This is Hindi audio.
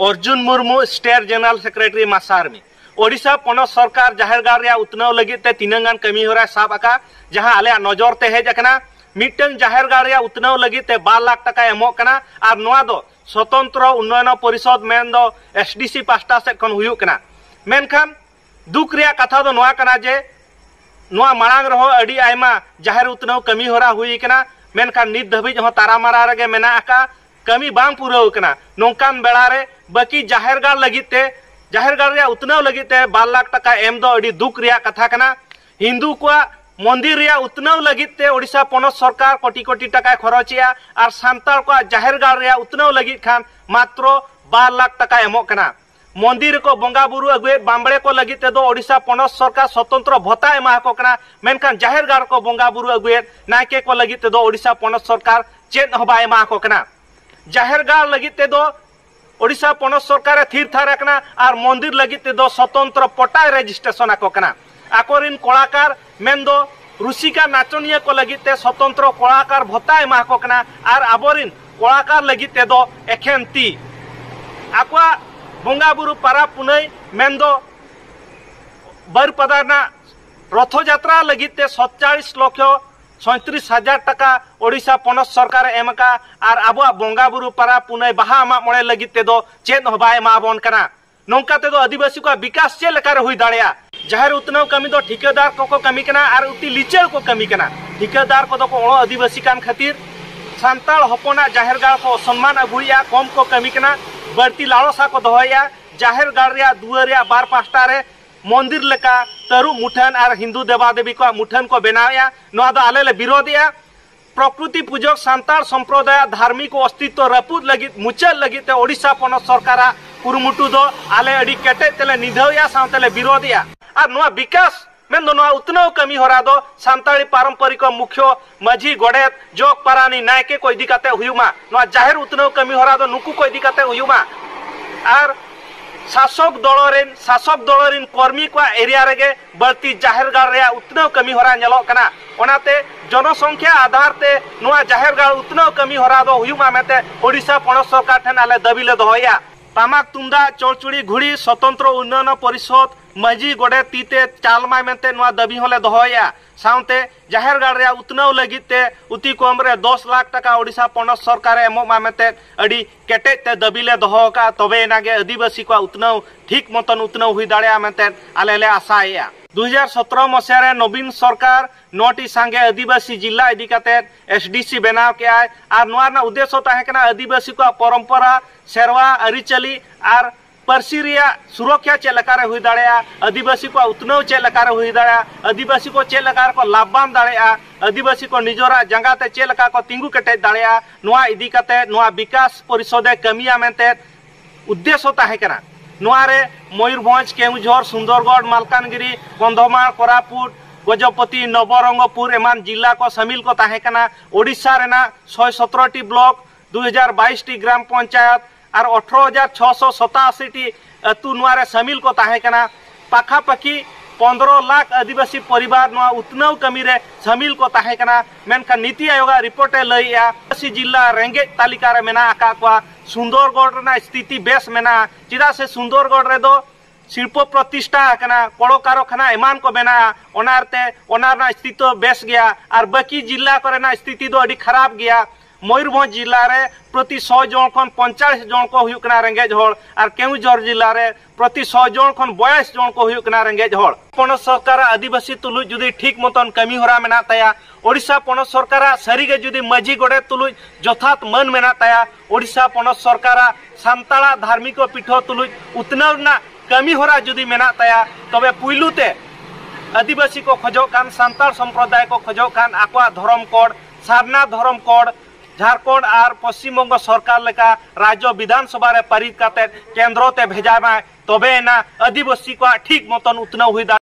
Arjun Murmu state general secretary मासार में ओडिशा पनत सरकार जाहेरगाड़ रे उत्नाव लगित ते तीनांगान कमी होरा साब आका जहां आले नजर ते हेज अकना मिटन जाहेरगाड़ रे उत्नाव लगित ते 12 लाख टका एमोक कना आर नोआ दो स्वतंत्र उन्नयन परिषद मेन दो एसडीसी पास्टा से खन हुयुक कना मेनखान दुख रिया कथा दो नोआ कना जे नोआ मांग रहो अडी आयमा जाहेर उत्नाव कमी होरा हुई कना मेनखान नित धबिज हो तारामारा रगे मेना आका कमी बांग पूराव कना नोंकान बेड़ा रे बाकी जाहेरगाड़ लगित ते जाहेरगाड़ रे उत्नाव लगित 12 लाख टका एम दो अड़ी दुख रिया कथा कना हिंदू को मंदिर रे उत्नाव लगित ओडिशा पनत सरकार कोटी कोटी टका खरचिया और सांताल को जाहेरगाड़ रे उत्नाव लगित खान मात्र 12 लाख टका एमोक कना मंदिर को बंगा बुरु अगुए बांबड़े को लगित दो ओडिशा पनत सरकार स्वतंत्र भत्ता एमा को कना मेनखान जाहेरगाड़ को बंगा बुरु अगुए नायके को लगित दो ओडिशा पनत सरकार चेत हबा एमा को कना जाहेरगाड़ लगित दो ओडिशा पनत सरकार थीर थार कना और मंदिर लगित दो स्वतंत्र पटा रजिस्ट्रेशन आको कना आकोरिन कलाकार मेन दो रुसिका नाचनिया को लगित स्वतंत्र कलाकार भत्ता एमा को कना और आबोरिन कलाकार लगित दो एखेन ती आकोआ बंगा बुरु पारा पुनई मेन दो बरपदाना रथ यात्रा लगित 47 लाख 37,000 टका ओडिशा पनत सरकार एमका और अब बंगा बुरु पारा पुनई बाहा मा मोड़े लगित दो चेत हबा एमाबन कना नौका ते दो आदिवासी को विकास चे लेकार हुई दाड़िया जाहेर उत्नाव कमी दो ठिकादार को कमी कना और उती लिचर को कमी कना ठिकादार को दो को ओळो आदिवासी कान खातिर सांताल हपना जाहेरगाड़ को सम्मान अगुया कम को कमी कना बढ़ती लालसा को दोहया जाहेरगाड़ रे दुआरिया बार पास्टा रे मंदिर लेका तरु मुठन और हिंदू देवादेवी को मुठन को बनाया नोआ दो आले ले विरोधिया प्रकृति पूजक सांताल संप्रदाय धार्मिक अस्तित्व रपुद लगित मुचल लगित ओडिशा पनत सरकार कुरुमुटु दो आले अडी केटे तेले निधौया सावतेले विरोधिया और नोआ विकास मेन दो नोआ उत्नाव कमी होरा दो सांताली पारंपरिक मुख्य माझी गोडेत जोग पारानी नायके को इदी काते हुयुमा नोआ जाहेर उत्नाव कमी होरा दो नुकु को इदी काते हुयुमा और शासक दलरिन कर्मी को एरिया रेगे बढ़ती जाहेरगाड़ रे उत्नाव कमी होरा नेलो कना ओनाते जनसंख्या आधार ते नोआ जाहेरगाड़ उत्नाव कमी होरा दो हुयुमा मेते ओडिशा पनत सरकार ठन आले दाबी ले दोहया टामाक तुमदा चौचुड़ी घुड़ी स्वतंत्र उन्नयन परिषद माझी गोडे तीते चालमा मेते नोआ दाबी होले दोहया साउते जाहेरगाड़ रे उत्नाव लगिते उती कम रे 10 लाख टका ओडिशा पनत सरकार एमो मामेते अडी केटे ते दाबी ले दोहो का तबे नागे आदिवासी को उत्नाव ठीक मतन उत्नाव हुई दाड़िया मेते आले ले आशाया 2017 मसिया रे नवीन सरकार 9टी सांगे आदिवासी जिला इदी काते एसडीसी बनाव के आय और नोआ ना उद्देश्य ताहे कना आदिवासी को परंपरा सेरवा अरिचली और परसी रिया सुरक्षा चे लकारे हुई दाड़िया आदिवासी को उत्नाव चे लकारे हुई दाड़िया आदिवासी को चे लकार को लाभबान दाड़िया आदिवासी को निजोरा जंगाते चे लका को तिंगु केटे दाड़िया नोआ इदी काते नोआ विकास परिषदे कमिया मेनते उद्देश्य ताहे कना नोआ रे मयूरभंज केउझर सुंदरगढ़ मालकानगिरी कंधमाल कोरापुट गजपति नवरंगपुर एमान जिला को शामिल को ताहे कना ओडिशा रेना 117टी ब्लॉक 2022टी ग्राम पंचायत और 18,687टी अतु नोआ रे शामिल को ताहे कना पाखापाखी 15 लाख आदिवासी परिवार नोआ उत्नाव कमी रे शामिल को ताहे कना मेनका नीति आयोग रिपोर्टे लइया आदिवासी जिला रेंगे तालिका रे मेना आका को सुंदरगढ़ रेना स्थिति बेस मेना चिदा से सुंदरगढ़ रे दो शिल्प प्रतिष्ठा कना कड़ो कारखाना एमान को बना ओनारते ओनारना स्थिति बेस गया और बाकी जिला को स्थिति दो अड़ी खराब गया मयूरभंज जिला रे प्रति 100 जन खन 45 जन को हुयुकना रेंगेज हड़ और केउझर जिला रे प्रति 100 जन खन 42 जन को हुयुकना रेंगेज हड़ पनत सरकार आदिवासी तुलुज जुदी ठीक मतन कमी होरा मेना ताया ओडिशा पनत सरकार सारीगे जुदी माझी गोडे तुलुज जथात मन मेना ताया ओडिशा पनत सरकार सांताला धार्मिक पीठ तुलुज उत्नाव ना कमी होरा जुदी मेना ताया तबे पुइलुते आदिवासी को खोजो कान सांताल संप्रदाय को खोजो कान आकवा धर्म कोड सारना धर्म कोड झारखंड और पश्चिम बंग सरकार लेका राज्य विधानसभा रे पारित काते केंद्र ते भेजा तबे ना आदिवासी को ठीक मतन उत्नाव हुई